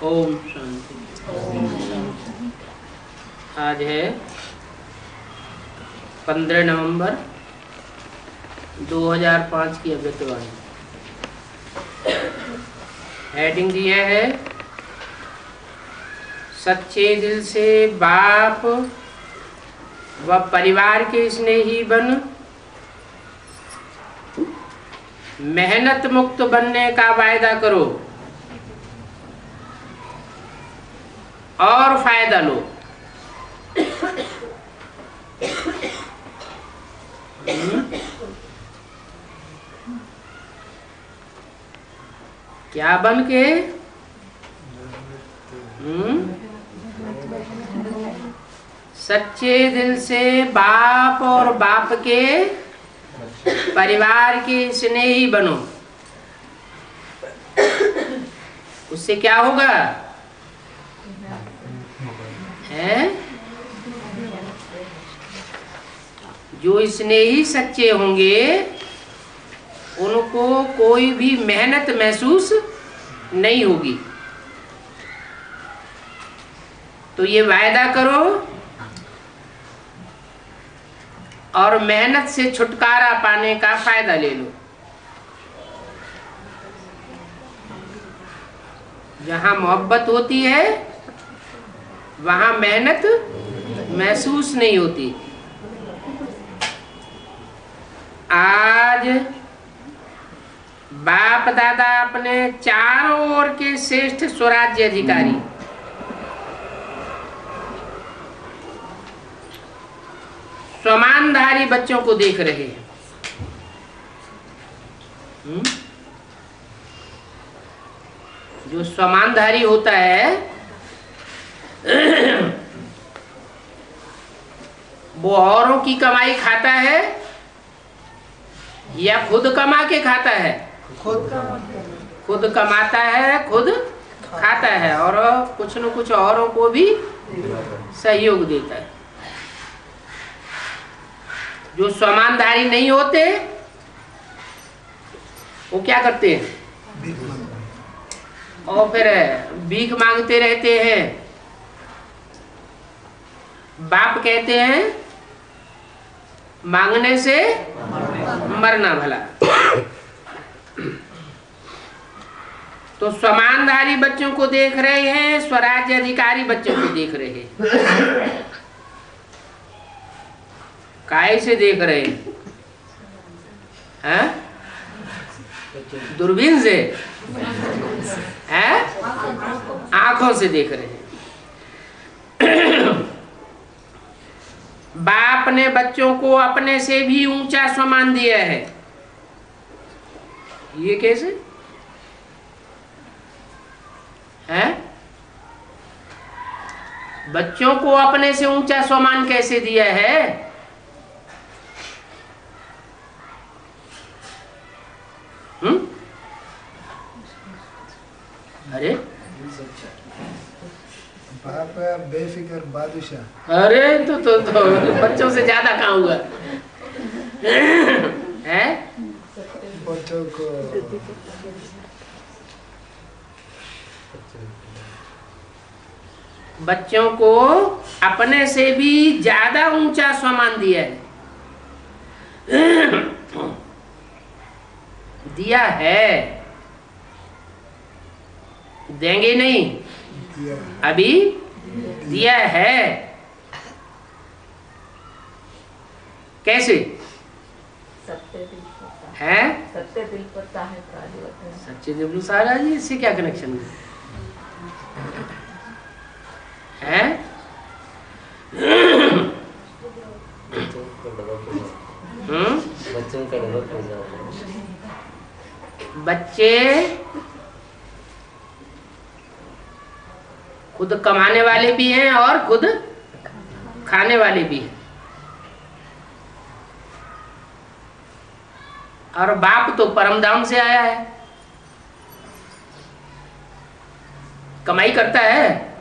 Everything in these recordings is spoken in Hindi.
ओम शांति। आज है 15 नवंबर 2005 की अव्यक्तवाणी। हेडिंग दिया है सच्चे दिल से बाप व परिवार के स्नेही बन, मेहनत मुक्त बनने का वायदा करो और फायदा लो। क्या बन के? सच्चे दिल से बाप और बाप के परिवार के स्नेही बनो। उससे क्या होगा? है जो स्नेही सच्चे होंगे उनको कोई भी मेहनत महसूस नहीं होगी। तो ये वायदा करो और मेहनत से छुटकारा पाने का फायदा ले लो। जहाँ मोहब्बत होती है वहाँ मेहनत महसूस नहीं होती। आज बाप दादा अपने चारों ओर के श्रेष्ठ स्वराज्य अधिकारी स्वमानधारी बच्चों को देख रहे हैं। जो स्वमानधारी होता है वो औरों की कमाई खाता है या खुद कमा के खाता है? खुद कमाता है, खुद खाता है और कुछ न कुछ औरों को भी सहयोग देता है। जो स्वमानधारी नहीं होते वो क्या करते हैं? और फिर भीख मांगते रहते हैं। बाप कहते हैं मांगने से मरना भला। तो स्वमानधारी बच्चों को देख रहे हैं, स्वराज्य अधिकारी बच्चों को देख रहे हैं। काहे से देख रहे हैं? दूरबीन से? आंखों से देख रहे हैं। बाप ने बच्चों को अपने से भी ऊंचा सम्मान दिया है। ये कैसे है? बच्चों को अपने से ऊंचा सम्मान कैसे दिया है? अरे बाप बेफिक्र बादशाह। अरे तो बच्चों से ज्यादा कहाँ हुआ है? बच्चों को बच्चों को अपने से भी ज्यादा ऊंचा सम्मान दिया है। दिया है, देंगे नहीं, अभी दिया है। कैसे है? सच्चे दिल पर साहेब राजी होते हैं। सच्चे दिल पर साहेब राजी, इससे क्या कनेक्शन है? बच्चे खुद कमाने वाले भी हैं और खुद खाने वाले भी हैं। और बाप तो परमधाम से आया है, कमाई करता है?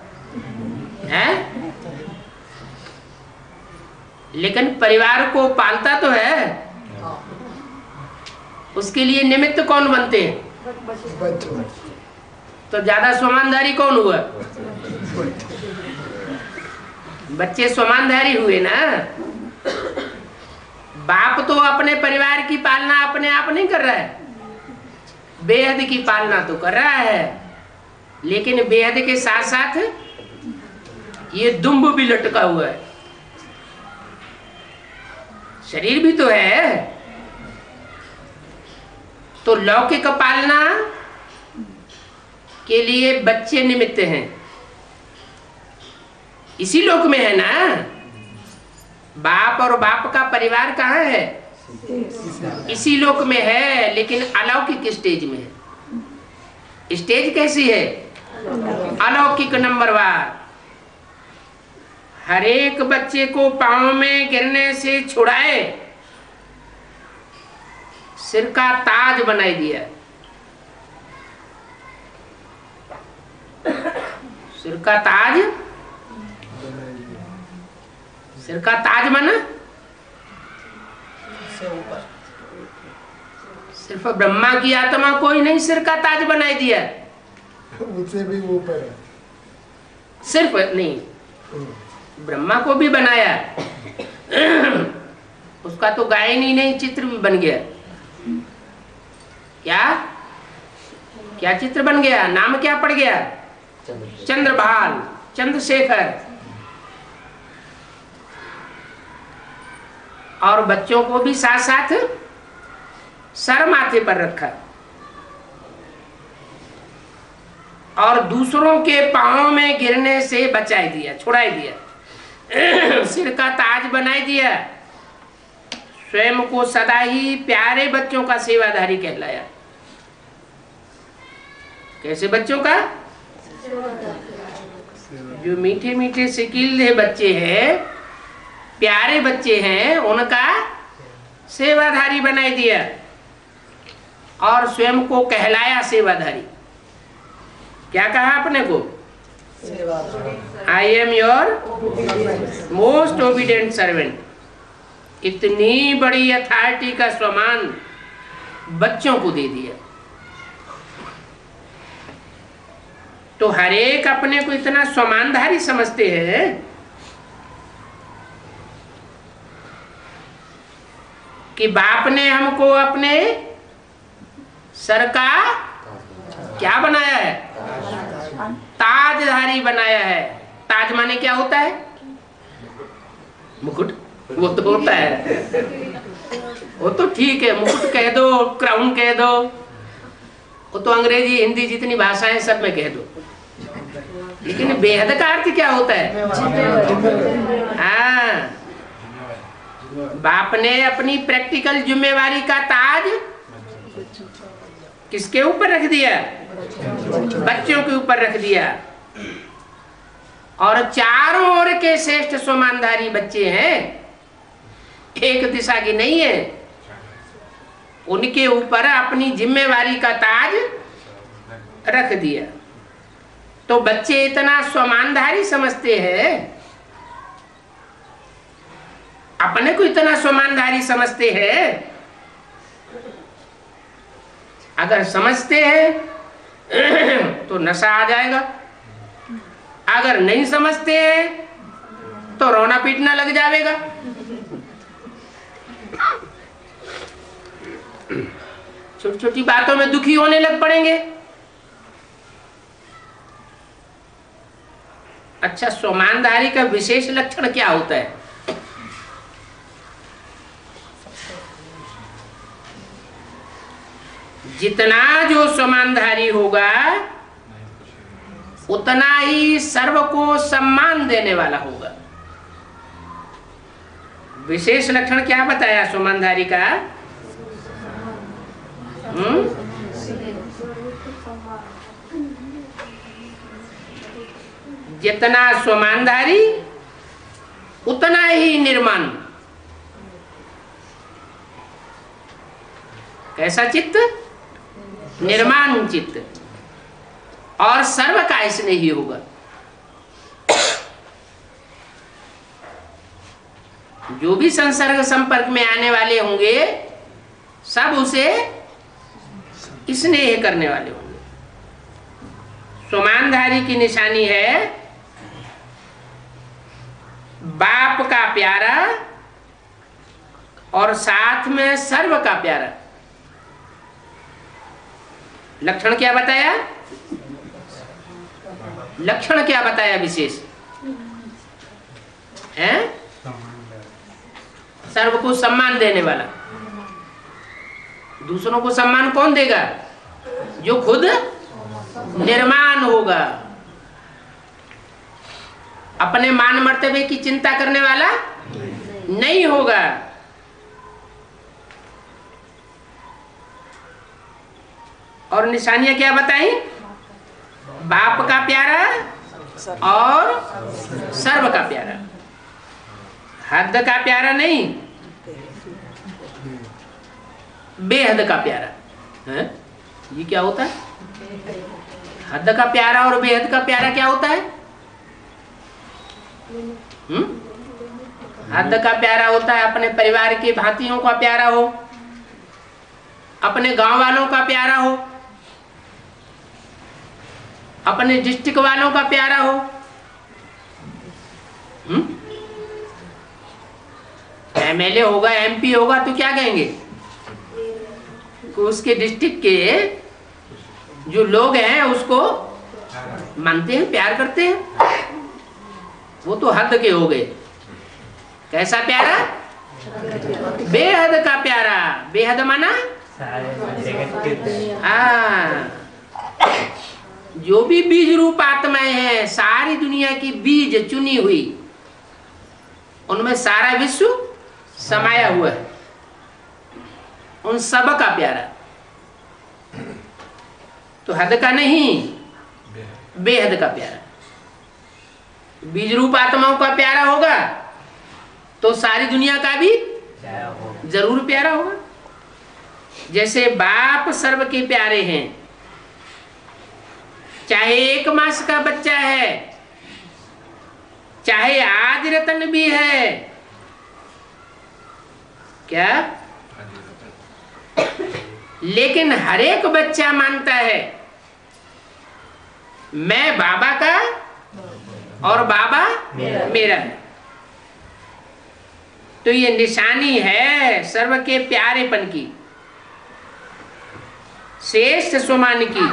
लेकिन परिवार को पालता तो है। उसके लिए निमित्त कौन बनते हैं? तो ज्यादा स्वमानधारी कौन हुआ? बच्चे स्वमानधारी हुए ना। बाप तो अपने परिवार की पालना अपने आप नहीं कर रहा है, बेहद की पालना तो कर रहा है, लेकिन बेहद के साथ साथ ये दुम्ब भी लटका हुआ है, शरीर भी तो है। तो लौकिक पालना के लिए बच्चे निमित्त हैं, इसी लोक में है ना। बाप और बाप का परिवार कहाँ है? इसी लोक में है, लेकिन अलौकिक स्टेज में है। स्टेज कैसी है? अलौकिक नंबरवार। हर एक बच्चे को पांव में गिरने से छुड़ाए, सिर का ताज बनाई दिया। सिर का ताज, सिर का ताज माना सिर्फ ब्रह्मा की आत्मा को ही नहीं सिर का ताज बनाई दिया, उससे भी ऊपर है। सिर्फ नहीं, ब्रह्मा को भी बनाया। उसका तो गायन ही नहीं, चित्र भी बन गया। क्या क्या चित्र बन गया? नाम क्या पड़ गया? चंद्रभाल, चंद्रशेखर। और बच्चों को भी साथ साथ सर माथे पर रखा और दूसरों के पांव में गिरने से बचाई दिया, छुड़ाई दिया। सिर का ताज बनाई दिया। स्वयं को सदा ही प्यारे बच्चों का सेवाधारी कहलाया। कैसे बच्चों का? जो मीठे मीठे सिकिल बच्चे हैं, प्यारे बच्चे हैं, उनका सेवाधारी बनाई दिया और स्वयं को कहलाया सेवाधारी। क्या कहा अपने को? I am your most obedient servant. इतनी बड़ी अथॉरिटी का सम्मान बच्चों को दे दिया। तो हर एक अपने को इतना सम्मानधारी समझते हैं कि बाप ने हमको अपने सर का क्या बनाया है? ताजधारी बनाया है। ताज माने क्या होता है? मुकुट। वो तो होता है, वो तो ठीक है, मुकुट कह दो, क्राउन कह दो, वो तो अंग्रेजी हिंदी जितनी भाषाएं सब में कह दो। लेकिन बेहद का अर्थ क्या होता है? हाँ, बाप ने अपनी प्रैक्टिकल जिम्मेवारी का ताज किसके ऊपर रख दिया? बच्चों के ऊपर रख दिया। और चारों ओर के श्रेष्ठ सम्मानधारी बच्चे हैं, एक दिशा की नहीं है। उनके ऊपर अपनी जिम्मेवारी का ताज रख दिया। तो बच्चे इतना सम्मानधारी समझते हैं, अपने को इतना सम्मानधारी समझते हैं। अगर समझते हैं तो नशा आ जाएगा, अगर नहीं समझते हैं तो रोना पीटना लग जाएगा। छोटी छोटी बातों में दुखी होने लग पड़ेंगे। अच्छा, सम्मानधारी का विशेष लक्षण क्या होता है? जितना जो सम्मानधारी होगा उतना ही सर्व को सम्मान देने वाला होगा। विशेष लक्षण क्या बताया सम्मानधारी का? जितना सम्मानधारी उतना ही निर्माण। कैसा चित्त? निर्माण चित्त। और सर्व का इसने ही होगा। जो भी संसर्ग संपर्क में आने वाले होंगे सब उसे स्नेह करने वाले होंगे। स्वमानधारी की निशानी है बाप का प्यारा और साथ में सर्व का प्यारा। लक्षण क्या बताया? लक्षण क्या बताया विशेष है? सर्व को सम्मान देने वाला। दूसरों को सम्मान कौन देगा? जो खुद निर्माण होगा। अपने मान मर्तबे की चिंता करने वाला नहीं होगा। और निशानियां क्या बताई? बाप का प्यारा और सर्व का प्यारा। हद का प्यारा नहीं, बेहद का प्यारा है। ये क्या होता है? हद का प्यारा और बेहद का प्यारा क्या होता है? हद का प्यारा होता है अपने परिवार के भांतियों का प्यारा हो, अपने गांव वालों का प्यारा हो, अपने डिस्ट्रिक्ट वालों का प्यारा हो। एमएलए होगा, एमपी होगा तो क्या कहेंगे? उसके डिस्ट्रिक्ट के जो लोग हैं उसको मानते हैं, प्यार करते हैं। वो तो हद के हो गए। कैसा प्यारा? बेहद का प्यारा। बेहद माना जो भी बीज रूप आत्माएं हैं, सारी दुनिया की बीज चुनी हुई, उनमें सारा विश्व समाया हुआ है। उन सब का प्यारा। तो हद का नहीं, बेहद का प्यारा। बीज रूप आत्माओं का प्यारा होगा तो सारी दुनिया का भी जरूर प्यारा होगा। जैसे बाप सर्व के प्यारे हैं, चाहे 1 मास का बच्चा है, चाहे आज रतन भी है। क्या? लेकिन हर एक बच्चा मानता है मैं बाबा का और बाबा मेरा है। तो ये निशानी है सर्व के प्यारेपन की, श्रेष्ठ स्वमान की।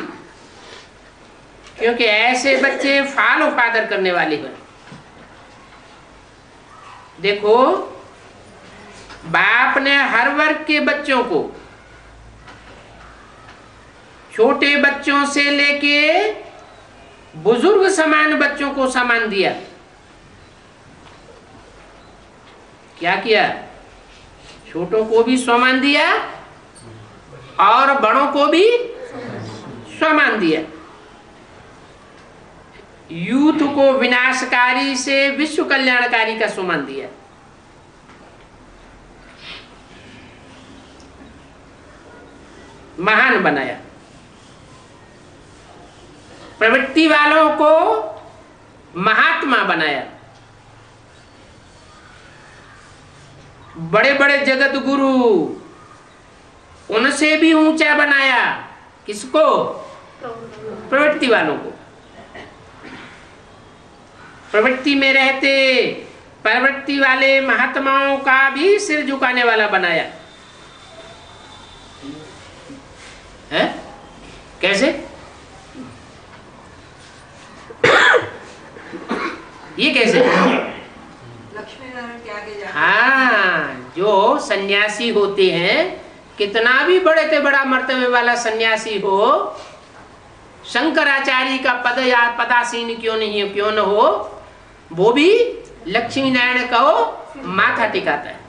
क्योंकि ऐसे बच्चे फॉलो फादर करने वाले हैं। देखो, बाप ने हर वर्ग के बच्चों को, छोटे बच्चों से लेके बुजुर्ग समान बच्चों को सम्मान दिया। क्या किया? छोटों को भी सम्मान दिया और बड़ों को भी सम्मान दिया। यूथ को विनाशकारी से विश्व कल्याणकारी का सम्मान दिया। महान बनाया। प्रवृत्ति वालों को महात्मा बनाया। बड़े बड़े जगत गुरु, उनसे भी ऊंचा बनाया। किसको? प्रवृत्ति वालों को। प्रवृत्ति में रहते प्रवृत्ति वाले महात्माओं का भी सिर झुकाने वाला बनाया है। कैसे? ये कैसे? हाँ, जो सन्यासी होते हैं, कितना भी बड़े से बड़ा मर्तबे वाला सन्यासी हो, शंकराचार्य का पद या पदासीन क्यों नहीं, क्यों न हो, वो भी लक्ष्मी नारायण को माथा टिकाता है।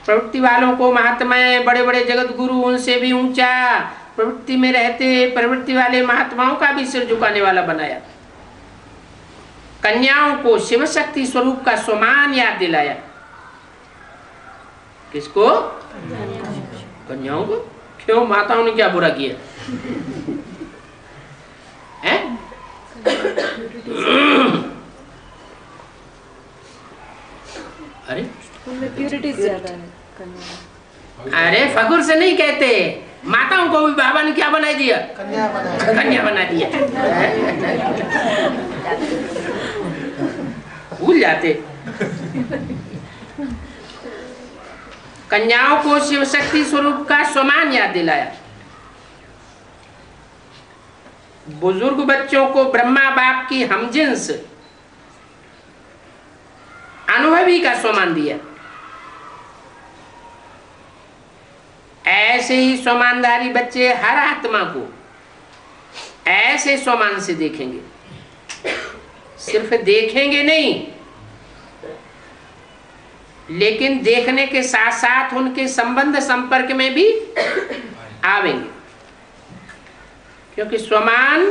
प्रवृत्ति वालों को महात्माएं, बड़े बड़े जगत गुरु, उनसे भी ऊंचा, प्रवृत्ति में रहते प्रवृत्ति वाले महात्माओं का भी सिर झुकाने वाला बनाया। कन्याओं को शिव शक्ति स्वरूप का स्वमान याद दिलाया। किसको? कन्याओं को। क्यों? माताओं ने क्या बुरा किया है? अरे उनमें प्यूरिटी ज्यादा है। अरे फगुर से नहीं कहते, माताओं को भी बाबा ने क्या बना दिया? कन्या बना दिया। भूल जाते। कन्याओं को शिव शक्ति स्वरूप का स्वमान याद दिलाया। बुजुर्ग बच्चों को ब्रह्मा बाप की हमजिन्स अनुभवी का स्वमान दिया। ऐसे ही स्वमानधारी बच्चे हर आत्मा को ऐसे स्वमान से देखेंगे। सिर्फ देखेंगे नहीं, लेकिन देखने के साथ साथ उनके संबंध संपर्क में भी आवेंगे, क्योंकि स्वमान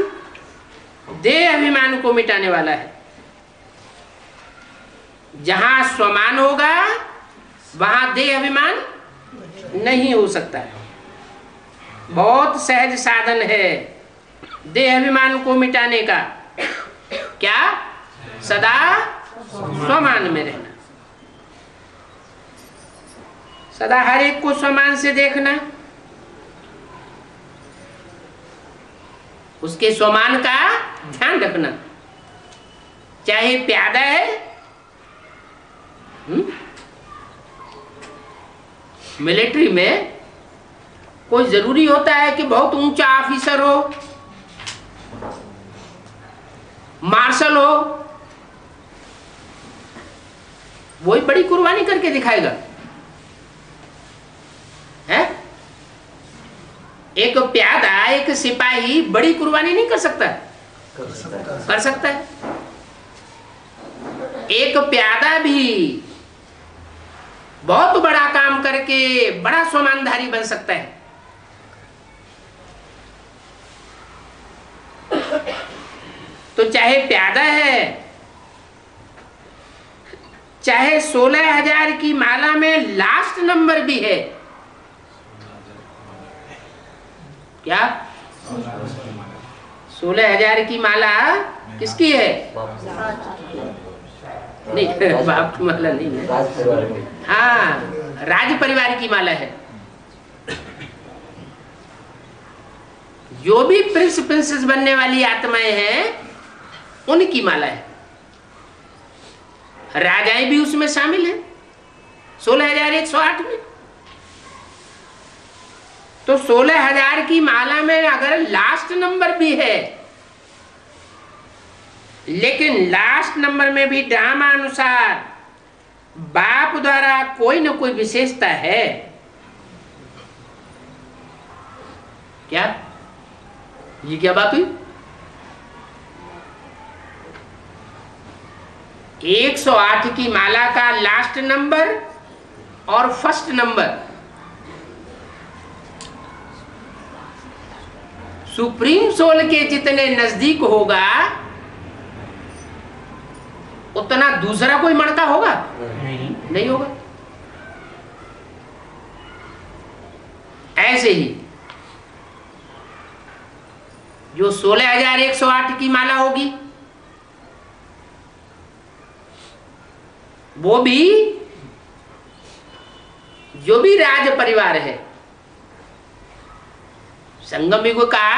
देह अभिमान को मिटाने वाला है। जहां स्वमान होगा वहां देह अभिमान नहीं हो सकता है। बहुत सहज साधन है देह अभिमान को मिटाने का। क्या? सदा स्वमान में रहना, सदा हर एक को स्वमान से देखना, उसके स्वमान का ध्यान रखना। चाहे प्यादा है, मिलिट्री में कोई जरूरी होता है कि बहुत ऊंचा ऑफिसर हो, मार्शल हो, वही बड़ी कुर्बानी करके दिखाएगा है? एक प्यादा, एक सिपाही बड़ी कुर्बानी नहीं कर सकता? कर सकता है। एक प्यादा भी बहुत बड़ा काम करके बड़ा स्वमानधारी बन सकता है। तो चाहे प्यादा है, चाहे 16,000 की माला में लास्ट नंबर भी है। क्या? 16,000 की माला किसकी है? नहीं, बाप की माला नहीं है। हाँ, राज परिवार की माला है। जो भी प्रिंस प्रिंसेस बनने वाली आत्माएं हैं उनकी माला है। राजाएं भी उसमें शामिल हैं 16,108 में। तो 16,000 की माला में अगर लास्ट नंबर भी है, लेकिन लास्ट नंबर में भी ड्रामा अनुसार बाप द्वारा कोई न कोई विशेषता है। क्या? ये क्या बात हुई? 108 की माला का लास्ट नंबर और फर्स्ट नंबर सुप्रीम सोल के जितने नजदीक होगा उतना दूसरा कोई मणका होगा? नहीं होगा। ऐसे ही जो 16,108 की माला होगी वो भी जो भी राज परिवार है, संगम युग का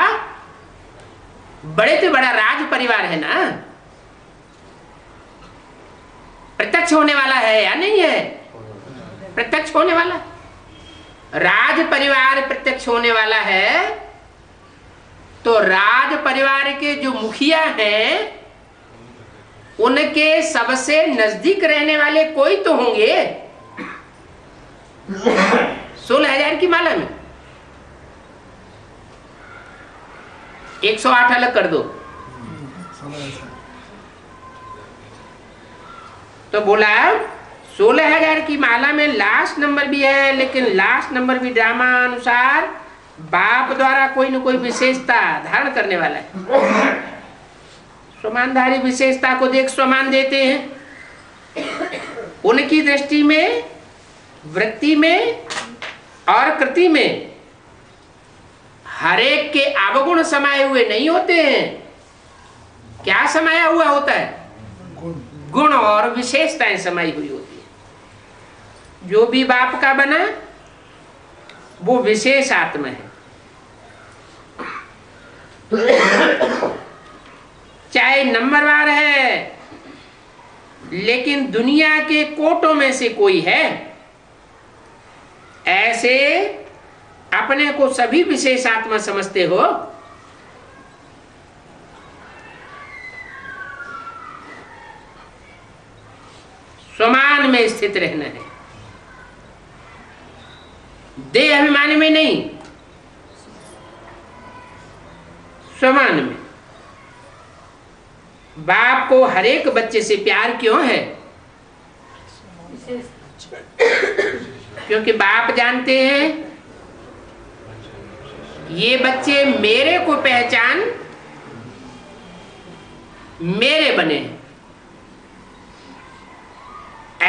बड़े से बड़ा राज परिवार है ना, प्रत्यक्ष होने वाला है या नहीं है? प्रत्यक्ष होने वाला। राज परिवार प्रत्यक्ष होने वाला है, तो राज परिवार के जो मुखिया हैं उनके सबसे नजदीक रहने वाले कोई तो होंगे 16,000 की माला में। 108 अलग कर दो तो बोला 16,000 की माला में लास्ट नंबर भी है, लेकिन लास्ट नंबर भी ड्रामा अनुसार बाप द्वारा कोई न कोई विशेषता धारण करने वाला है। स्वमानधारी विशेषता को देख स्वमान देते हैं। उनकी दृष्टि में, वृत्ति में और कृति में हरेक के अवगुण समाये हुए नहीं होते हैं। क्या समाया हुआ होता है? गुण और विशेषताएं समाई हुई होती है। जो भी बाप का बना वो विशेष आत्मा है। चाहे नंबरवार है, लेकिन दुनिया के कोटों में से कोई है, ऐसे अपने को सभी विशेष आत्मा समझते हो? स्वमान में स्थित रहना है, देह अभिमान में नहीं, स्वमान में। बाप को हर एक बच्चे से प्यार क्यों है? क्योंकि बाप जानते हैं ये बच्चे मेरे को पहचान मेरे बने हैं,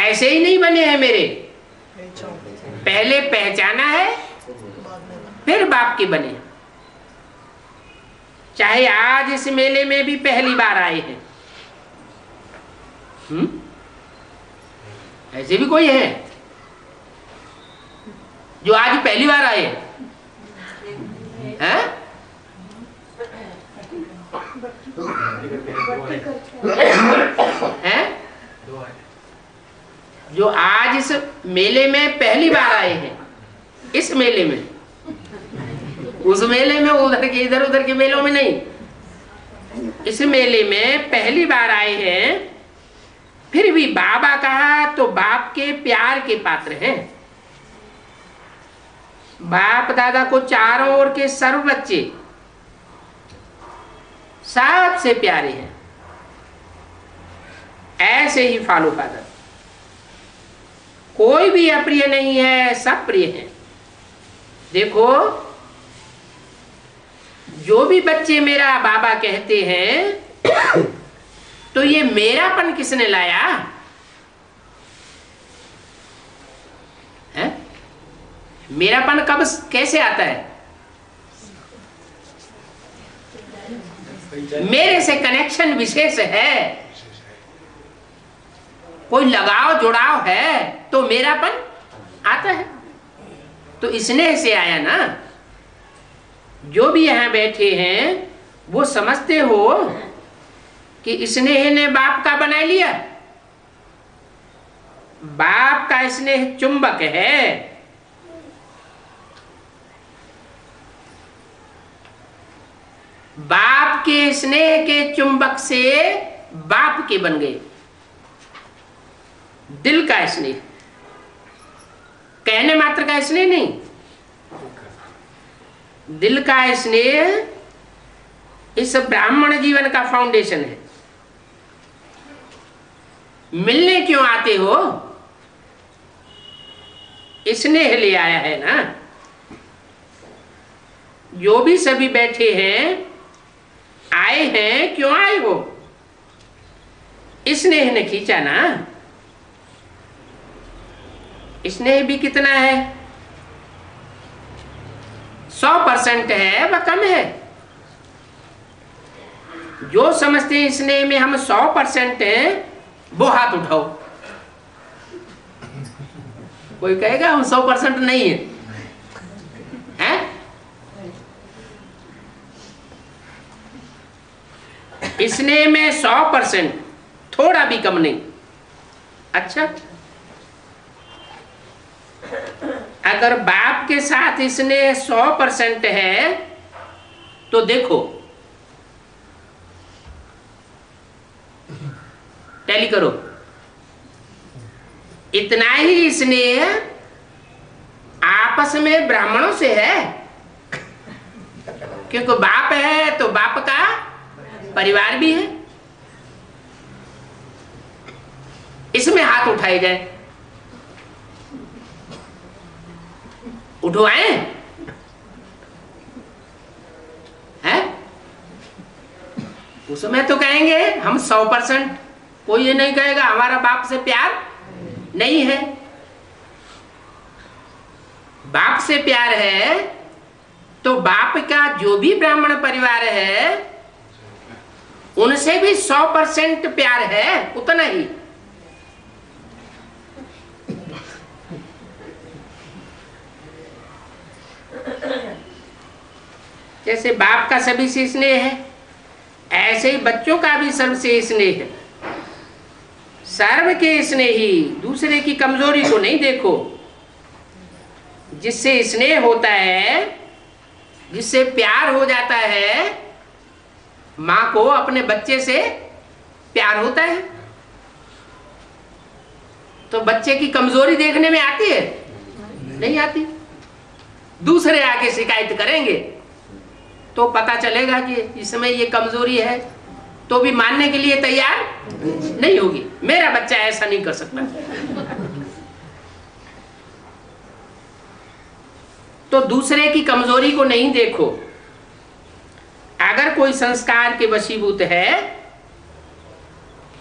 ऐसे ही नहीं बने हैं मेरे, पहले पहचाना है फिर बाप के बने। चाहे आज इस मेले में भी पहली बार आए हैं, ऐसे भी कोई है जो आज पहली बार आए हैं? हैं? जो आज इस मेले में पहली बार आए हैं, इस मेले में, उस मेले में उधर के इधर उधर के मेलों में नहीं, इस मेले में पहली बार आए हैं, फिर भी बाबा कहा तो बाप के प्यार के पात्र हैं। बाप दादा को चारों ओर के सर्व बच्चे सबसे प्यारे हैं, ऐसे ही फॉलो फादर। कोई भी अप्रिय नहीं है, सब प्रिय है। देखो, जो भी बच्चे मेरा बाबा कहते हैं तो ये मेरापन किसने लाया है? मेरापन कब कैसे आता है? मेरे से कनेक्शन विशेष है, कोई लगाव जुड़ाव है तो मेरापन आता है। तो स्नेह से आया ना। जो भी यहां बैठे हैं वो समझते हो कि स्नेह ने बाप का बना लिया। बाप का स्नेह चुंबक है, बाप के स्नेह के चुंबक से बाप के बन गए। दिल का स्नेह, कहने मात्र का स्नेह नहीं, दिल का स्नेह इस ब्राह्मण जीवन का फाउंडेशन है। मिलने क्यों आते हो? स्नेह ले आया है ना। जो भी सभी बैठे हैं, आए हैं, क्यों आए हो? स्नेह ने खींचा ना। स्नेह भी कितना है? 100% है, वह कम है। जो समझते हैं स्नेह में हम 100% हैं, वो हाथ उठाओ। कोई कहेगा हम 100% नहीं है, हैं? स्नेह में 100%, थोड़ा भी कम नहीं। अच्छा, अगर बाप के साथ स्नेह 100% है तो देखो, टैली करो, इतना ही स्नेह आपस में ब्राह्मणों से है। क्योंकि बाप है तो बाप का परिवार भी है। इसमें हाथ उठाए जाए, उठवाए हैं? उसमें तो कहेंगे हम 100%। कोई ये नहीं कहेगा हमारा बाप से प्यार नहीं है। बाप से प्यार है तो बाप का जो भी ब्राह्मण परिवार है उनसे भी 100% प्यार है, उतना ही। जैसे बाप का सभी से स्नेह है, ऐसे ही बच्चों का भी सबसे स्नेह है। सर्व के स्नेही, दूसरे की कमजोरी को नहीं देखो। जिससे स्नेह होता है, जिससे प्यार हो जाता है, माँ को अपने बच्चे से प्यार होता है, तो बच्चे की कमजोरी देखने में आती है? नहीं आती। दूसरे आके शिकायत करेंगे तो पता चलेगा कि इसमें ये कमजोरी है, तो भी मानने के लिए तैयार नहीं होगी। मेरा बच्चा ऐसा नहीं कर सकता। तो दूसरे की कमजोरी को नहीं देखो। अगर कोई संस्कार के वशीभूत है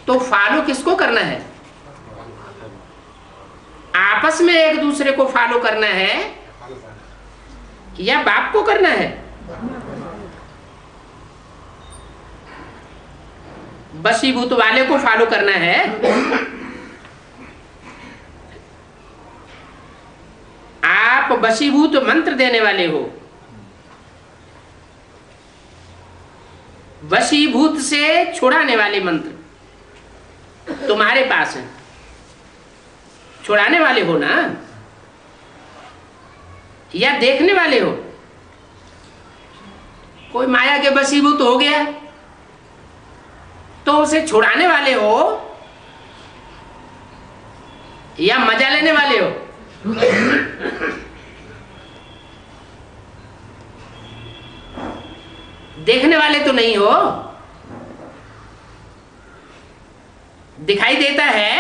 तो फॉलो किसको करना है? आपस में एक दूसरे को फॉलो करना है या बाप को करना है? वशीभूत वाले को फॉलो करना है। आप वशीभूत मंत्र देने वाले हो, वशीभूत से छुड़ाने वाले मंत्र तुम्हारे पास है। छुड़ाने वाले हो ना, या देखने वाले हो? कोई माया के वशीभूत हो गया तो उसे छुड़ाने वाले हो या मजा लेने वाले हो? देखने वाले तो नहीं हो। दिखाई देता है,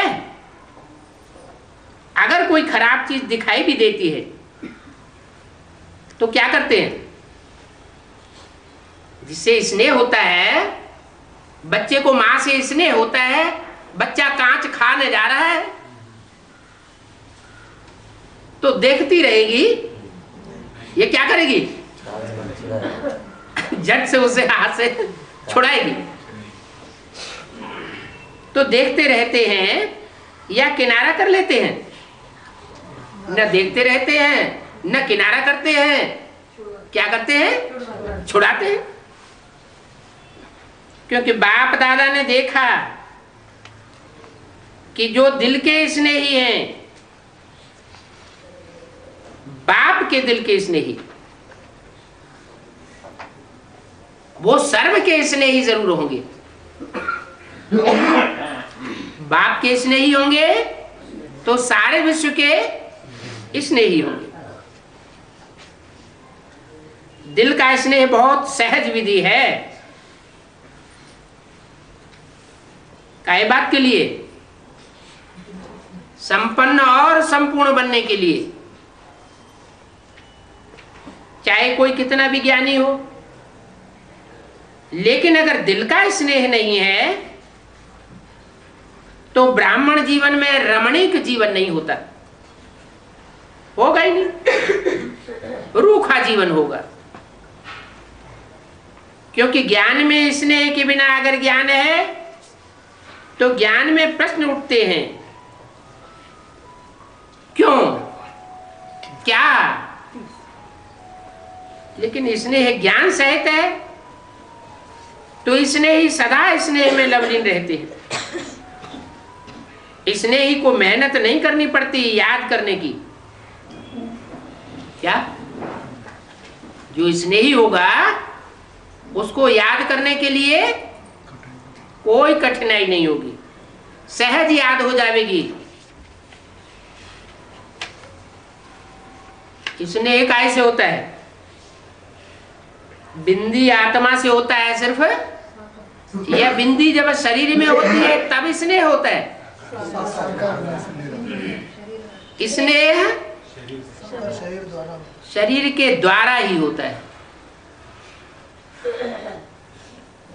अगर कोई खराब चीज दिखाई भी देती है तो क्या करते हैं? जिससे स्नेह होता है, बच्चे को मां से स्नेह होता है, बच्चा कांच खाने जा रहा है तो देखती रहेगी, ये क्या करेगी? झट से उसे हाथ से छुड़ाएगी। तो देखते रहते हैं या किनारा कर लेते हैं? न देखते रहते हैं न किनारा करते हैं। क्या करते हैं? छुड़ाते हैं। क्योंकि बाप दादा ने देखा कि जो दिल के स्नेही हैं, बाप के दिल के स्नेही, वो सर्व के स्नेही जरूर होंगे। बाप के स्नेही होंगे तो सारे विश्व के स्नेही होंगे। दिल का स्नेह बहुत सहज विधि है। काहे बात के लिए? संपन्न और संपूर्ण बनने के लिए। चाहे कोई कितना भी ज्ञानी हो, लेकिन अगर दिल का स्नेह नहीं है तो ब्राह्मण जीवन में रमणीक जीवन नहीं होता, होगा ही नहीं, रूखा जीवन होगा। क्योंकि ज्ञान में स्नेह के बिना अगर ज्ञान है तो ज्ञान में प्रश्न उठते हैं, क्यों, क्या? लेकिन स्नेह ज्ञान सहित है तो स्नेही सदा स्नेह में लवलीन रहते हैं। स्नेही को मेहनत नहीं करनी पड़ती याद करने की। क्या? जो स्नेही होगा उसको याद करने के लिए कोई कठिनाई नहीं होगी, सहज याद हो जाएगी। स्नेह कैसे होता है? बिंदी आत्मा से होता है सिर्फ, यह बिंदी जब शरीर में होती है तब स्नेह होता है। स्नेह शरीर के द्वारा ही होता है।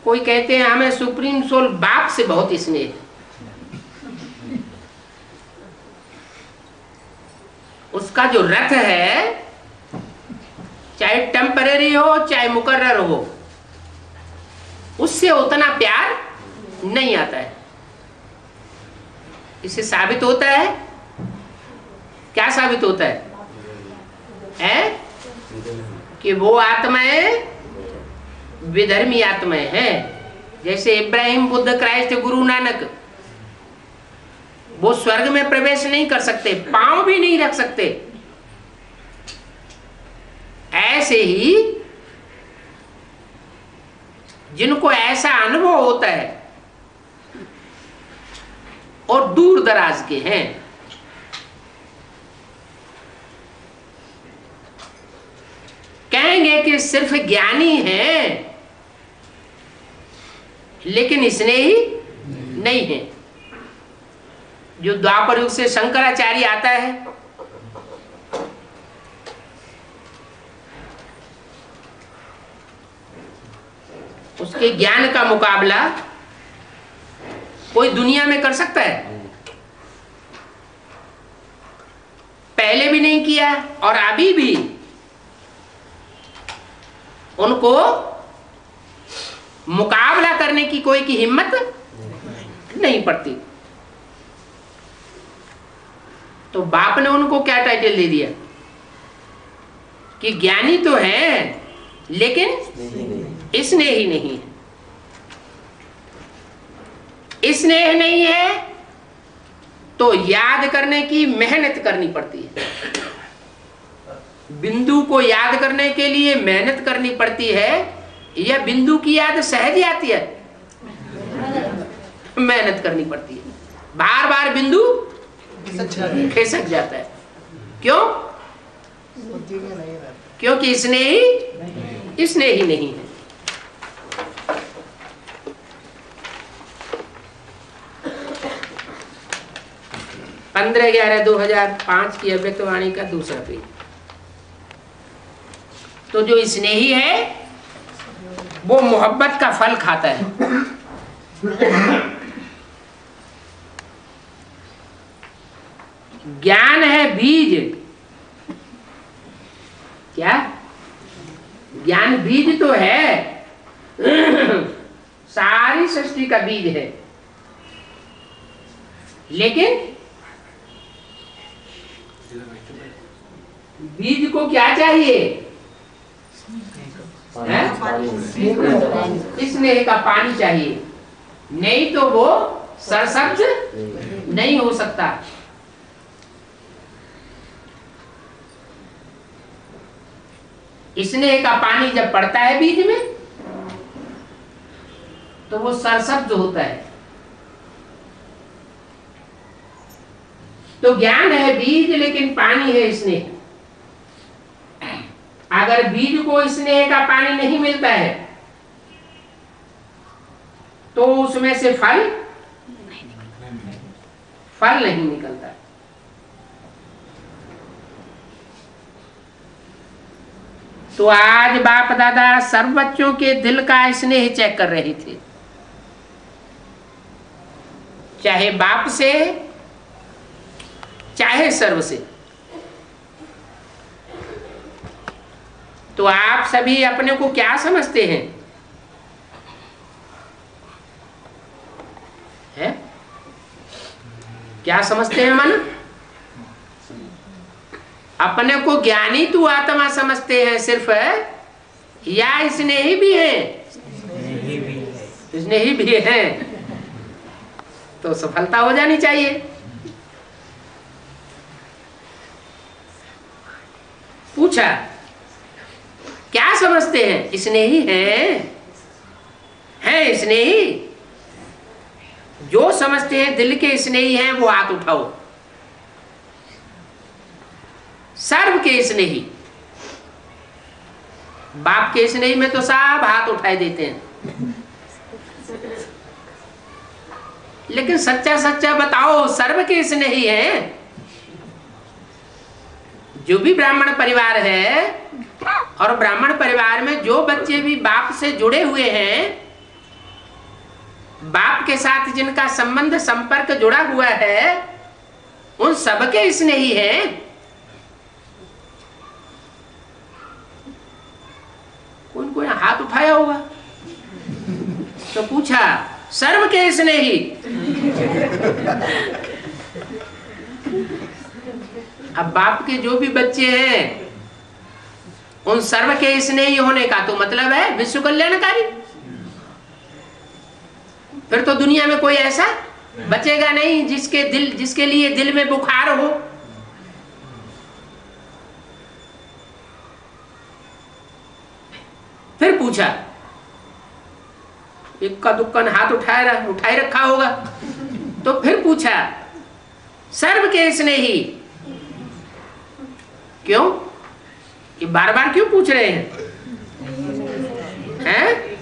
कोई कहते हैं हमें सुप्रीम सोल बाप से बहुत स्नेह है, उसका जो रथ है चाहे टेम्परेरी हो चाहे मुकर्रर हो, उससे उतना प्यार नहीं आता है। इससे साबित होता है, क्या साबित होता है? कि वो आत्माएं विधर्मी आत्माएं हैं, जैसे इब्राहिम, बुद्ध, क्राइस्ट, गुरु नानक, वो स्वर्ग में प्रवेश नहीं कर सकते, पांव भी नहीं रख सकते। ऐसे ही जिनको ऐसा अनुभव होता है और दूर दराज के हैं, कहेंगे कि सिर्फ ज्ञानी हैं, लेकिन इसने ही नहीं है। जो द्वापर युग से शंकराचार्य आता है, उसके ज्ञान का मुकाबला कोई दुनिया में कर सकता है? पहले भी नहीं किया और अभी भी उनको मुकाबला करने की कोई की हिम्मत नहीं पड़ती। तो बाप ने उनको क्या टाइटल दे दिया कि ज्ञानी तो है लेकिन स्नेह ही नहीं है। स्नेह नहीं है तो याद करने की मेहनत करनी पड़ती है। बिंदु को याद करने के लिए मेहनत करनी पड़ती है, या बिंदु की याद सहज आती है? मेहनत करनी पड़ती है। बार बार बिंदु खिसक जाता है। क्यों? क्योंकि इसने ही नहीं है। पंद्रह 11/2005 की अव्यक्तवाणी का दूसरा पेज। तो जो स्नेही है वो मोहब्बत का फल खाता है। ज्ञान है बीज। क्या? ज्ञान बीज तो है, सारी सृष्टि का बीज है, लेकिन बीज को क्या चाहिए? स्नेह का पानी चाहिए, नहीं तो वो सरसब्ज नहीं हो सकता। स्नेह का पानी जब पड़ता है बीज में तो वो सरसब्ज होता है। तो ज्ञान है बीज, लेकिन पानी है स्नेह। अगर बीज को स्नेह का पानी नहीं मिलता है तो उसमें से फल नहीं निकलता। तो आज बाप दादा सर्व बच्चों के दिल का स्नेह चेक कर रहे थे, चाहे बाप से चाहे सर्व से। तो आप सभी अपने को क्या समझते हैं? है? क्या समझते हैं मन? अपने को ज्ञानी तू आत्मा समझते हैं सिर्फ, या स्नेही भी है? स्नेही भी है तो सफलता हो जानी चाहिए। पूछा क्या समझते हैं? स्नेही है स्नेही? जो समझते हैं दिल के स्नेही हैं वो हाथ उठाओ। सर्व के स्नेही, बाप के स्नेही में तो सब हाथ उठाए देते हैं, लेकिन सच्चा सच्चा बताओ सर्व के स्नेही हैं? जो भी ब्राह्मण परिवार है और ब्राह्मण परिवार में जो बच्चे भी बाप से जुड़े हुए हैं, बाप के साथ जिनका संबंध संपर्क जुड़ा हुआ है, उन सबके स्नेही हैं। कौन कोई हाथ उठाया होगा? तो पूछा सर्व के स्नेही। अब बाप के जो भी बच्चे हैं उन सर्व के स्नेही होने का तो मतलब है विश्व कल्याणकारी। फिर तो दुनिया में कोई ऐसा बचेगा नहीं जिसके लिए दिल में बुखार हो। फिर पूछा, इक्का दुक्का हाथ उठाए रखा होगा, तो फिर पूछा सर्व के स्नेही क्यों? ये बार बार क्यों पूछ रहे हैं?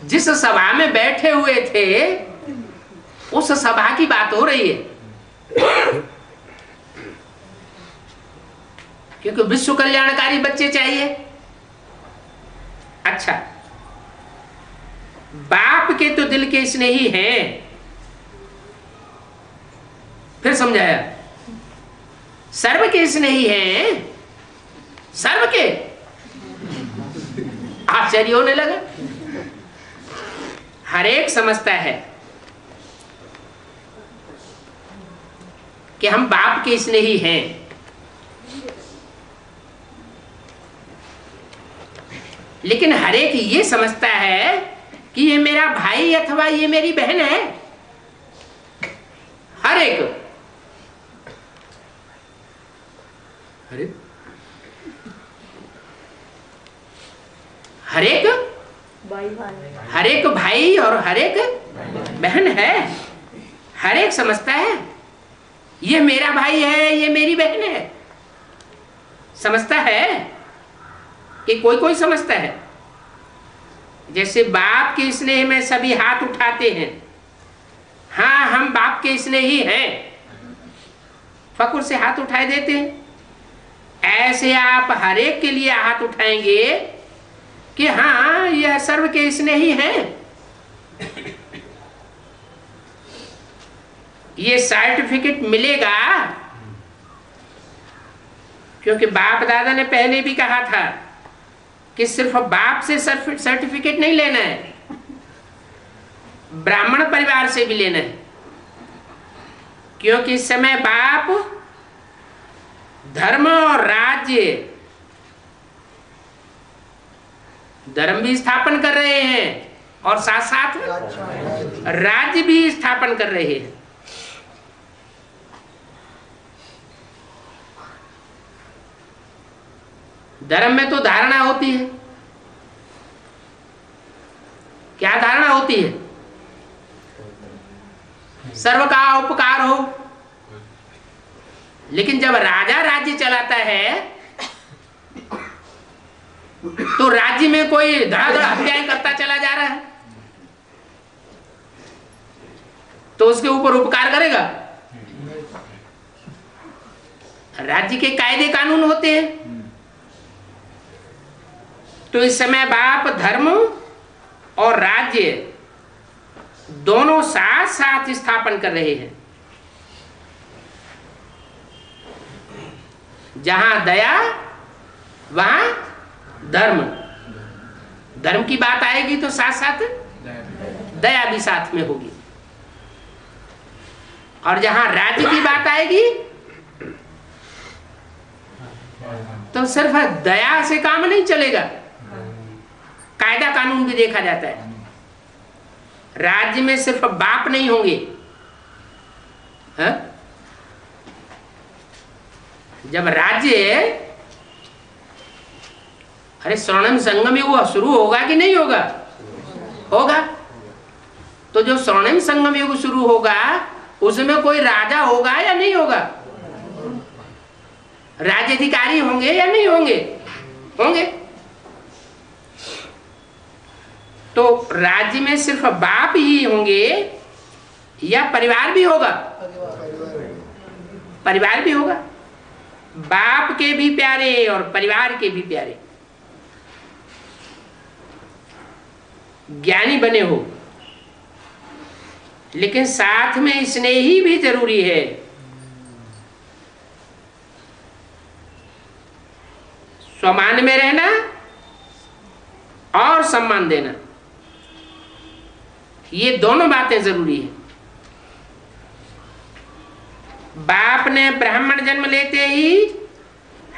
जिस सभा में बैठे हुए थे उस सभा की बात हो रही है, क्योंकि विश्व कल्याणकारी बच्चे चाहिए। अच्छा, बाप के तो दिल के स्नेही हैं। फिर समझाया, सर्व के स्नेही हैं। सर्व के? आश्चर्य होने लगा। हर एक समझता है कि हम बाप के स्नेही हैं, लेकिन हर एक ये समझता है कि ये मेरा भाई अथवा ये मेरी बहन है। हर एक भाई और हर एक बहन है। हर एक समझता है ये मेरा भाई है, ये मेरी बहन है। समझता है कि कोई समझता है। जैसे बाप के स्नेह में सभी हाथ उठाते हैं, हाँ हम बाप के स्नेही हैं, फकुर से हाथ उठाए देते हैं। ऐसे आप हर एक के लिए हाथ उठाएंगे कि हाँ यह सर्व के स्नेही हैं। ये सर्टिफिकेट मिलेगा क्योंकि बाप दादा ने पहले भी कहा था कि सिर्फ बाप से सर्टिफिकेट नहीं लेना है, ब्राह्मण परिवार से भी लेना है। क्योंकि इस समय बाप धर्म और राज्य, धर्म भी स्थापन कर रहे हैं और साथ साथ राज्य भी स्थापन कर रहे हैं। धर्म में तो धारणा होती है। क्या धारणा होती है? सर्व का उपकार हो। लेकिन जब राजा राज्य चलाता है तो राज्य में कोई धड़ाधड़ हत्याएं करता चला जा रहा है, तो उसके ऊपर उपकार करेगा? राज्य के कायदे कानून होते हैं। तो इस समय बाप धर्म और राज्य दोनों साथ साथ स्थापन कर रहे हैं। जहां दया वहां धर्म। धर्म की बात आएगी तो साथ साथ दया भी साथ में होगी। और जहां राज्य की बात आएगी तो सिर्फ दया से काम नहीं चलेगा, कायदा कानून भी देखा जाता है। राज्य में सिर्फ बाप नहीं होंगे, है? जब राज्य, अरे स्वर्णिम संगम युग शुरू होगा कि नहीं होगा? होगा। तो जो स्वर्णिम संगम युग शुरू होगा उसमें कोई राजा होगा या नहीं होगा? राज्य अधिकारी होंगे या नहीं होंगे? होंगे। तो राज्य में सिर्फ बाप ही होंगे या परिवार भी होगा? परिवार भी होगा। बाप के भी प्यारे और परिवार के भी प्यारे। ज्ञानी बने हो, लेकिन साथ में स्नेही भी जरूरी है। स्वमान में रहना और सम्मान देना, ये दोनों बातें जरूरी है। बाप ने ब्राह्मण जन्म लेते ही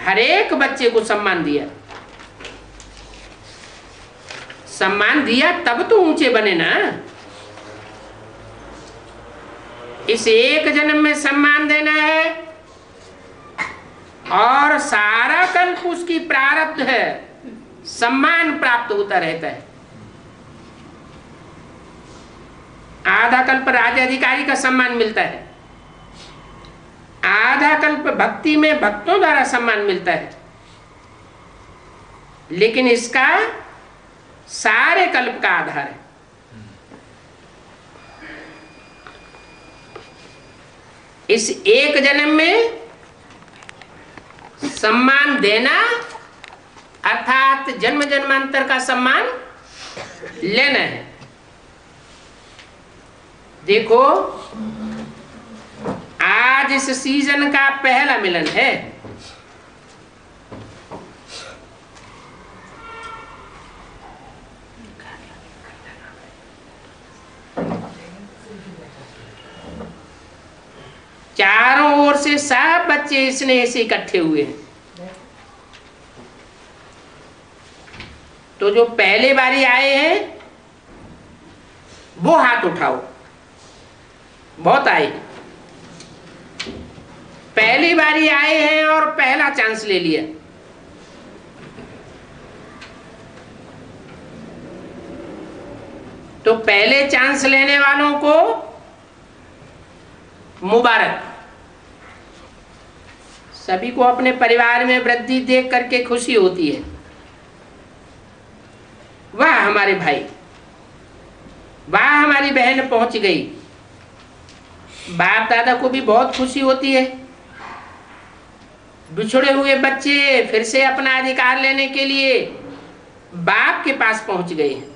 हर एक बच्चे को सम्मान दिया। सम्मान दिया तब तो ऊंचे बने ना। इस एक जन्म में सम्मान देना है और सारा कल्प उसकी प्रारब्ध है, सम्मान प्राप्त होता रहता है। आधा कल्प राज्य अधिकारी का सम्मान मिलता है, आधा कल्प भक्ति में भक्तों द्वारा सम्मान मिलता है, लेकिन इसका सारे कल्प का आधार है। इस एक जन्म में सम्मान देना अर्थात जन्म जन्मांतर का सम्मान लेना है। देखो आज इस सीजन का पहला मिलन है। चारों ओर से सब बच्चे स्नेह से इकट्ठे हुए हैं। तो जो पहले बारी आए हैं वो हाथ उठाओ। बहुत आए, पहली बारी आए हैं और पहला चांस ले लिया। तो पहले चांस लेने वालों को मुबारक। सभी को अपने परिवार में वृद्धि देख करके खुशी होती है। वाह हमारे भाई, वाह हमारी बहन पहुंच गई। बाप दादा को भी बहुत खुशी होती है। बिछड़े हुए बच्चे फिर से अपना अधिकार लेने के लिए बाप के पास पहुंच गए हैं।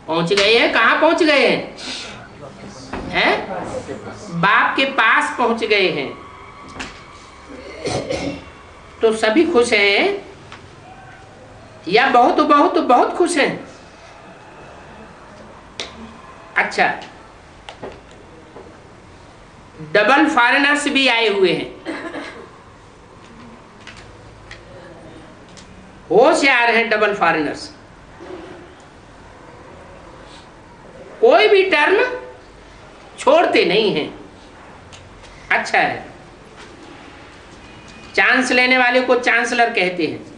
पहुंच गए हैं। कहाँ पहुंच गए हैं? बाप के पास पहुंच गए हैं। तो सभी खुश हैं या बहुत बहुत बहुत खुश हैं? अच्छा, डबल फॉरेनर्स भी आए हुए हैं। होशियार हैं डबल फॉरेनर्स। कोई भी टर्न छोड़ते नहीं हैं। अच्छा है। चांस लेने वाले को चांसलर कहते हैं।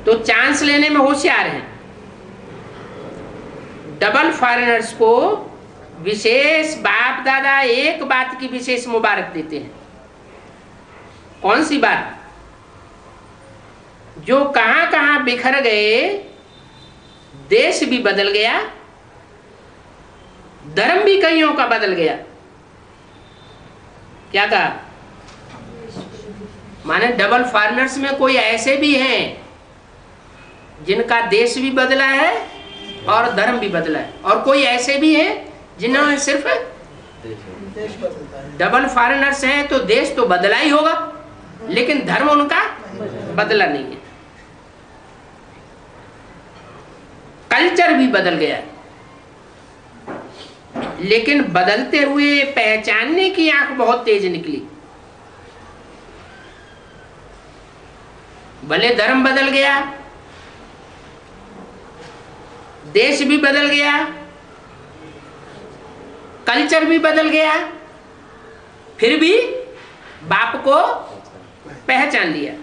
तो चांस लेने में होशियार हैं। डबल फॉरेनर्स को विशेष बाप दादा एक बात की विशेष मुबारक देते हैं। कौन सी बात? जो कहां कहां बिखर गए, देश भी बदल गया, धर्म भी कईयों का बदल गया। क्या कहा? माने डबल फॉरेनर्स में कोई ऐसे भी हैं जिनका देश भी बदला है और धर्म भी बदला है, और कोई ऐसे भी हैं जिन्होंने सिर्फ देश बदलता है। डबल फॉरेनर्स हैं तो देश तो बदला ही होगा, लेकिन धर्म उनका बदला नहीं है। कल्चर भी बदल गया, लेकिन बदलते हुए पहचानने की आंख बहुत तेज निकली। भले धर्म बदल गया, देश भी बदल गया, कल्चर भी बदल गया, फिर भी बाप को पहचान लिया।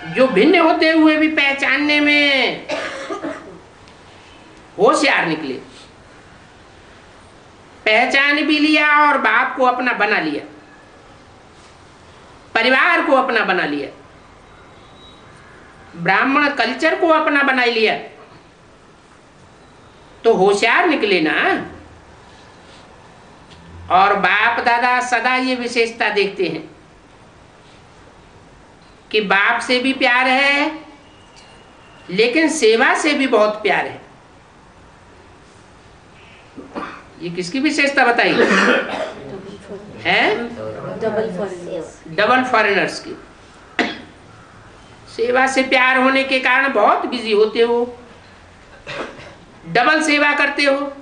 जो भिन्न होते हुए भी पहचानने में होशियार निकले, पहचान भी लिया और बाप को अपना बना लिया, परिवार को अपना बना लिया, ब्राह्मण कल्चर को अपना बना लिया, तो होशियार निकले ना। और बाप दादा सदा ये विशेषता देखते हैं कि बाप से भी प्यार है, लेकिन सेवा से भी बहुत प्यार है। ये किसकी विशेषता बताई है? डबल फॉरेनर्स की। सेवा से प्यार होने के कारण बहुत बिजी होते हो, डबल सेवा करते हो।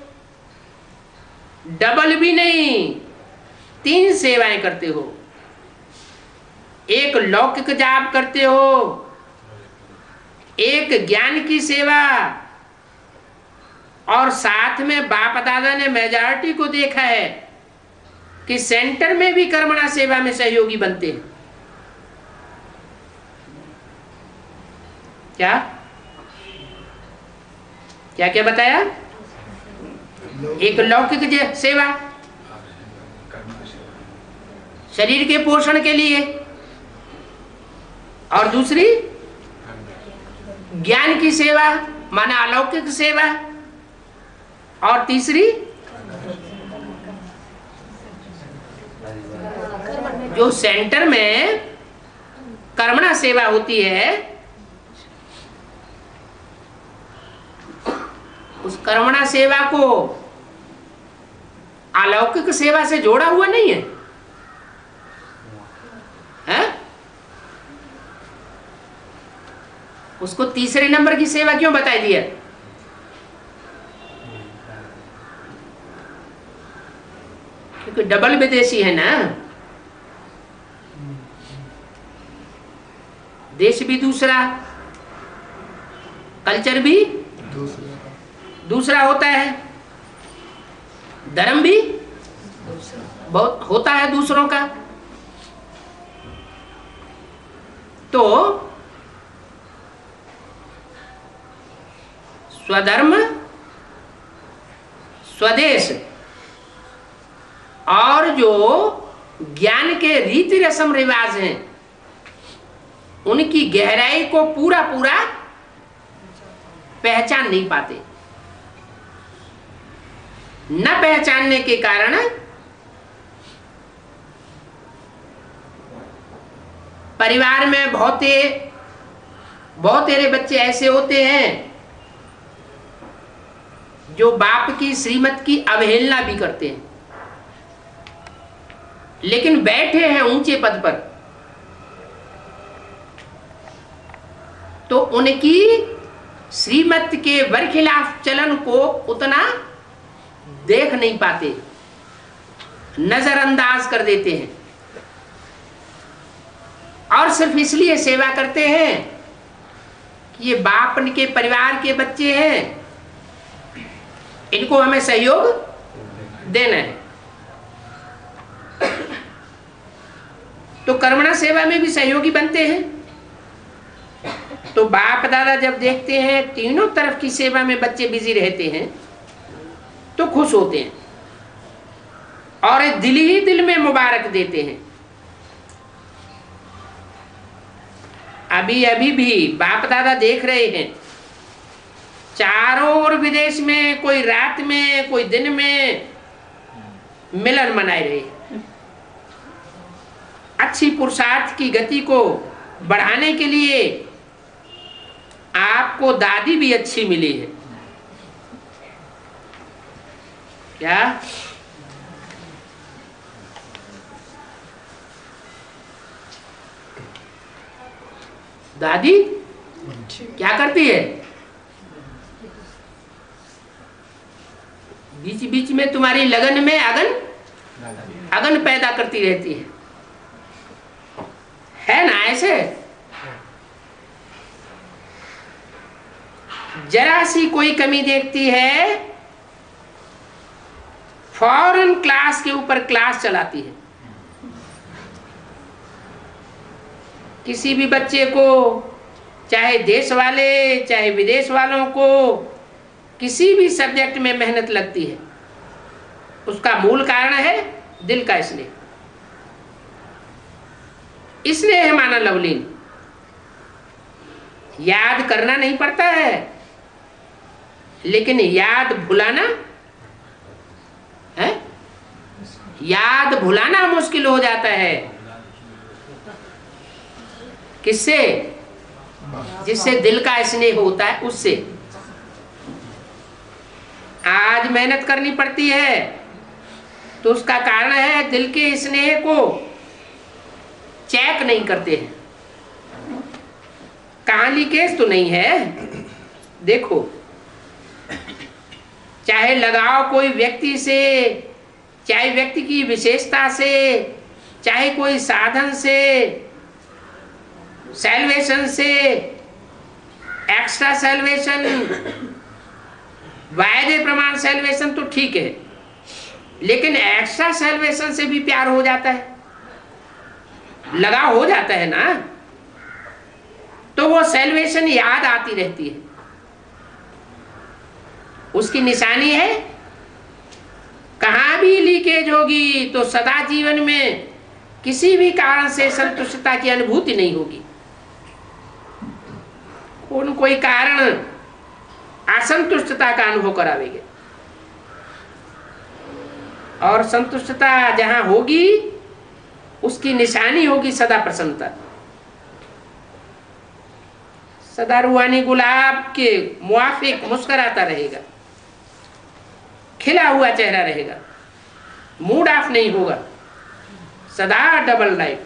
डबल भी नहीं, 3 सेवाएं करते हो। एक लौकिक जाप करते हो, एक ज्ञान की सेवा, और साथ में बाप दादा ने मेजॉरिटी को देखा है कि सेंटर में भी कर्मणा सेवा में सहयोगी बनते हैं। क्या क्या क्या बताया? एक लौकिक सेवा शरीर के पोषण के लिए, और दूसरी ज्ञान की सेवा माना अलौकिक सेवा, और तीसरी जो सेंटर में कर्मणा सेवा होती है, उस कर्मणा सेवा को अलौकिक सेवा से जोड़ा हुआ नहीं है, हैं? उसको तीसरे नंबर की सेवा क्यों बताई दिया? क्योंकि डबल विदेशी है ना, देश भी दूसरा, कल्चर भी दूसरा होता है, धर्म भी बहुत होता है दूसरों का। तो स्वधर्म स्वदेश और जो ज्ञान के रीति रस्म रिवाज हैं, उनकी गहराई को पूरा पूरा पहचान नहीं पाते। न पहचानने के कारण परिवार में बहुतेरे बच्चे ऐसे होते हैं जो बाप की श्रीमत की अवहेलना भी करते हैं, लेकिन बैठे हैं ऊंचे पद पर, तो उनकी श्रीमत के बरखिलाफ चलन को उतना देख नहीं पाते, नजरअंदाज कर देते हैं, और सिर्फ इसलिए सेवा करते हैं कि ये बाप के परिवार के बच्चे हैं, इनको हमें सहयोग देना है। तो कर्मणा सेवा में भी सहयोगी बनते हैं। तो बाप दादा जब देखते हैं तीनों तरफ की सेवा में बच्चे बिजी रहते हैं तो खुश होते हैं, और दिल ही दिल में मुबारक देते हैं। अभी भी बाप दादा देख रहे हैं, चारों ओर विदेश में कोई रात में कोई दिन में मिलन मनाए रहे। अच्छी पुरुषार्थ की गति को बढ़ाने के लिए आपको दादी भी अच्छी मिली है। क्या दादी क्या करती है? बीच बीच में तुम्हारी लगन में अगन पैदा करती रहती है ना? ऐसे जरा सी कोई कमी देखती है, फौरन क्लास के ऊपर क्लास चलाती है। किसी भी बच्चे को, चाहे देश वाले चाहे विदेश वालों को, किसी भी सब्जेक्ट में मेहनत लगती है, उसका मूल कारण है दिल का स्नेह। इसलिए है माना लवलीन, याद करना नहीं पड़ता है, लेकिन याद भुलाना है, याद भुलाना मुश्किल हो जाता है। किससे? जिससे दिल का स्नेह होता है, उससे। आज मेहनत करनी पड़ती है तो उसका कारण है दिल के स्नेह को चेक नहीं करते हैं। कहाँ लीकेज तो नहीं है। देखो, चाहे लगाव कोई व्यक्ति से, चाहे व्यक्ति की विशेषता से, चाहे कोई साधन से, सैल्वेशन से, एक्स्ट्रा सैल्वेशन, वायदे प्रमाण सैल्वेशन तो ठीक है, लेकिन एक्स्ट्रा सैल्वेशन से भी प्यार हो जाता है, लगाव हो जाता है ना, तो वो सैल्वेशन याद आती रहती है। उसकी निशानी है, कहां भी लीकेज होगी तो सदा जीवन में किसी भी कारण से संतुष्टता की अनुभूति नहीं होगी। कोई कारण असंतुष्टता का अनुभव करावेंगे, और संतुष्टता जहां होगी उसकी निशानी होगी सदा प्रसन्नता। सदा रूहानी गुलाब के मुआफिक मुस्कुराता रहेगा, खिला हुआ चेहरा रहेगा, मूड ऑफ नहीं होगा, सदा डबल लाइट।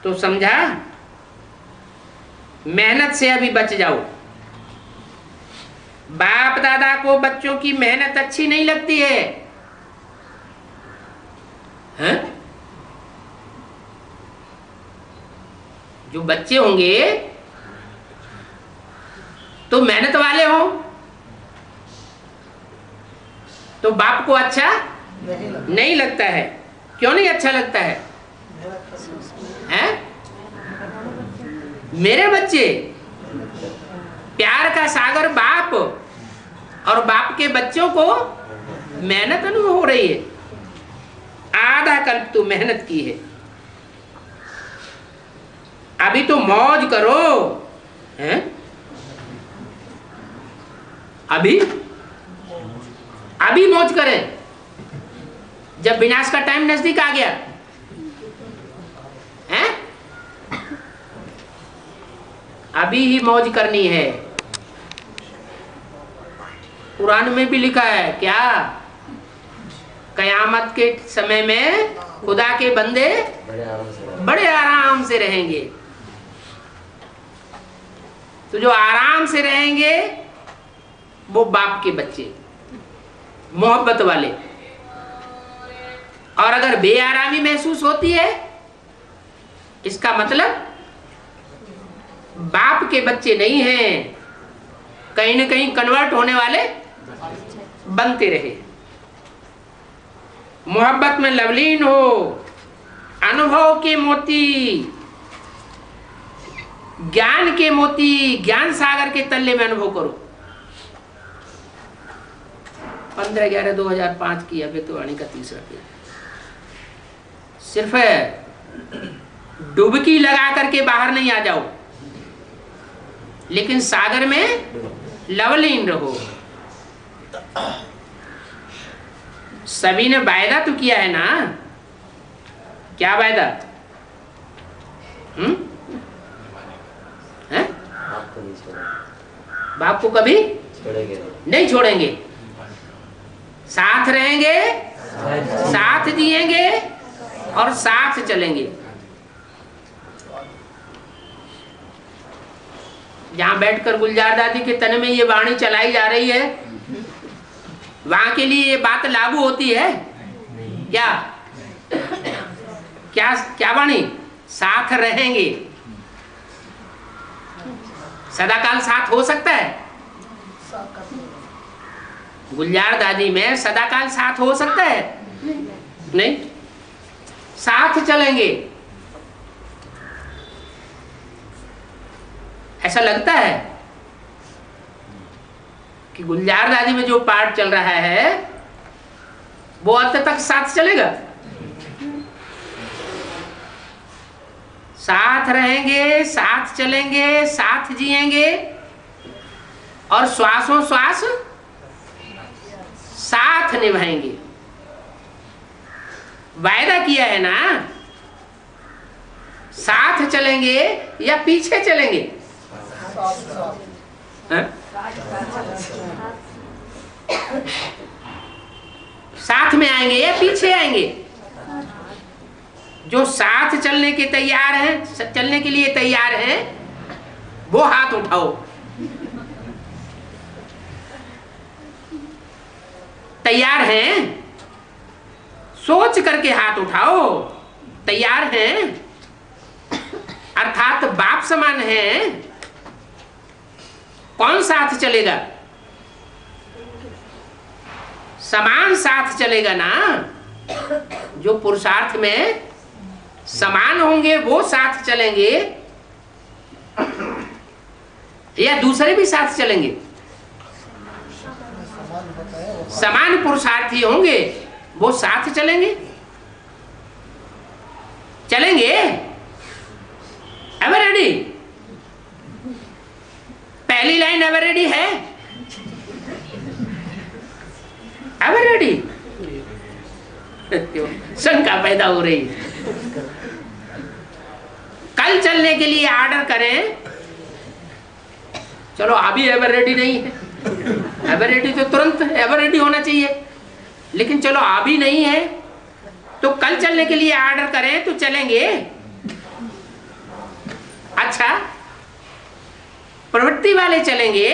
तो समझा, मेहनत से अभी बच जाओ। बाप दादा को बच्चों की मेहनत अच्छी नहीं लगती है, हैं? जो बच्चे होंगे तो मेहनत वाले हो तो बाप को अच्छा नहीं लगता है। क्यों नहीं अच्छा लगता है? हैं? मेरे बच्चे, प्यार का सागर बाप, और बाप के बच्चों को मेहनत अनुभव हो रही है। आधा कल्प तो मेहनत की है, अभी तो मौज करो, हैं? अभी मौज करें, जब विनाश का टाइम नजदीक आ गया, हैं? अभी ही मौज करनी है। कुरान में भी लिखा है क्या? कयामत के समय में खुदा के बंदे बड़े आराम से रहेंगे। तो जो आराम से रहेंगे वो बाप के बच्चे, मोहब्बत वाले। और अगर बेआरामी महसूस होती है, इसका मतलब बाप के बच्चे नहीं हैं, कहीं न कहीं कन्वर्ट होने वाले बनते रहे। मोहब्बत में लवलीन हो, अनुभव के मोती, ज्ञान के मोती, ज्ञान सागर के तल्ले में अनुभव करो। 15/11/2005 की अव्यक्तवाणी का तीसरा पेज। सिर्फ डुबकी लगा करके बाहर नहीं आ जाओ, लेकिन सागर में लवलीन रहो। सभी ने वायदा तो किया है ना, क्या वायदा? बाप को कभी नहीं छोड़ेंगे, साथ रहेंगे, साथ जिएंगे और साथ चलेंगे। जहां बैठकर गुलजार दादी के तन में ये वाणी चलाई जा रही है, वहां के लिए ये बात लागू होती है क्या? क्या वाणी? साथ रहेंगे। सदाकाल साथ हो सकता है? गुलजार दादी में सदाकाल साथ हो सकता है? नहीं। साथ चलेंगे, ऐसा लगता है कि गुलजार दादी में जो पार्ट चल रहा है वो अंत तक साथ चलेगा। साथ रहेंगे, साथ चलेंगे, साथ जिएंगे और श्वासों श्वास साथ निभाएंगे। वायदा किया है ना, साथ चलेंगे या पीछे चलेंगे? साथ में आएंगे या पीछे आएंगे? जो साथ चलने के तैयार हैं, चलने के लिए तैयार हैं, वो हाथ उठाओ। तैयार हैं? सोच करके हाथ उठाओ। तैयार हैं अर्थात बाप समान हैं। कौन साथ चलेगा? समान साथ चलेगा ना। जो पुरुषार्थ में समान होंगे वो साथ चलेंगे, या दूसरे भी साथ चलेंगे? समान पुरुषार्थी होंगे वो साथ चलेंगे। चलेंगे? Ever ready? पहली लाइन एवर रेडी है? Ever ready? शंका पैदा हो रही है। कल चलने के लिए ऑर्डर करें, चलो अभी एवर रेडी नहीं है। एवर रेडी तो तुरंत एवर रेडी होना चाहिए, लेकिन चलो अभी नहीं है, तो कल चलने के लिए ऑर्डर करें तो चलेंगे। अच्छा, प्रवृत्ति वाले चलेंगे?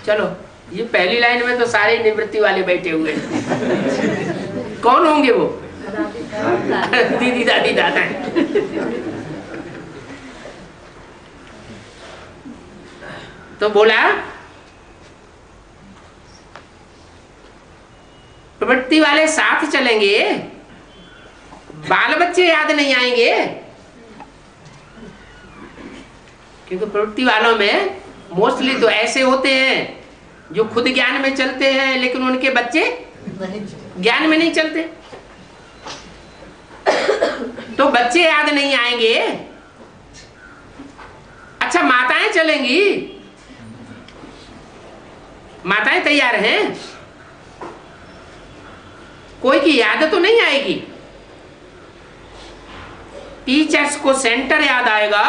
चलो, ये पहली लाइन में तो सारे निवृत्ति वाले बैठे हुए हैं। कौन होंगे वो? दीदी दादी दादा हैं। तो बोला प्रवृत्ति वाले साथ चलेंगे, बाल बच्चे याद नहीं आएंगे, क्योंकि प्रवृत्ति वालों में मोस्टली तो ऐसे होते हैं जो खुद ज्ञान में चलते हैं, लेकिन उनके बच्चे ज्ञान में नहीं चलते, तो बच्चे याद नहीं आएंगे। अच्छा, माताएं चलेंगी? माताएं तैयार हैं? कोई की याद तो नहीं आएगी। टीचर्स को सेंटर याद आएगा,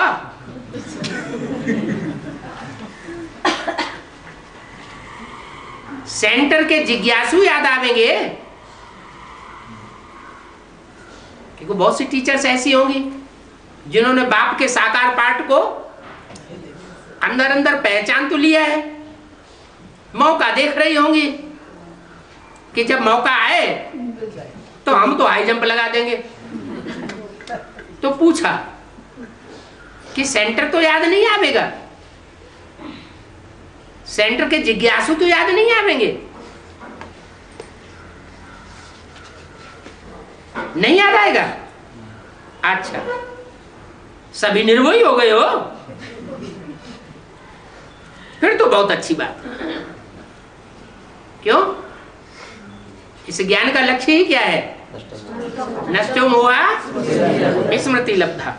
सेंटर के जिज्ञासु याद आवेंगे, क्योंकि बहुत सी टीचर्स ऐसी होंगी जिन्होंने बाप के साकार पाठ को अंदर अंदर पहचान तो लिया है, मौका देख रही होंगी कि जब मौका आए तो हम तो हाई जंप लगा देंगे। तो पूछा कि सेंटर तो याद नहीं आवेगा, सेंटर के जिज्ञासु तो याद नहीं आवेंगे, नहीं याद आएगा। अच्छा, सभी निर्भय हो गए हो, फिर तो बहुत अच्छी बात। क्यों? इस ज्ञान का लक्ष्य ही क्या है? नष्टो मोहा स्मृति लब्धा।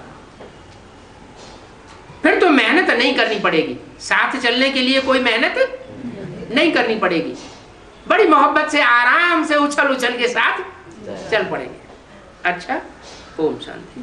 फिर तो मेहनत नहीं करनी पड़ेगी, साथ चलने के लिए कोई मेहनत नहीं करनी पड़ेगी, बड़ी मोहब्बत से आराम से उछल उछल के साथ चल पड़ेंगे। अच्छा, ओम शांति।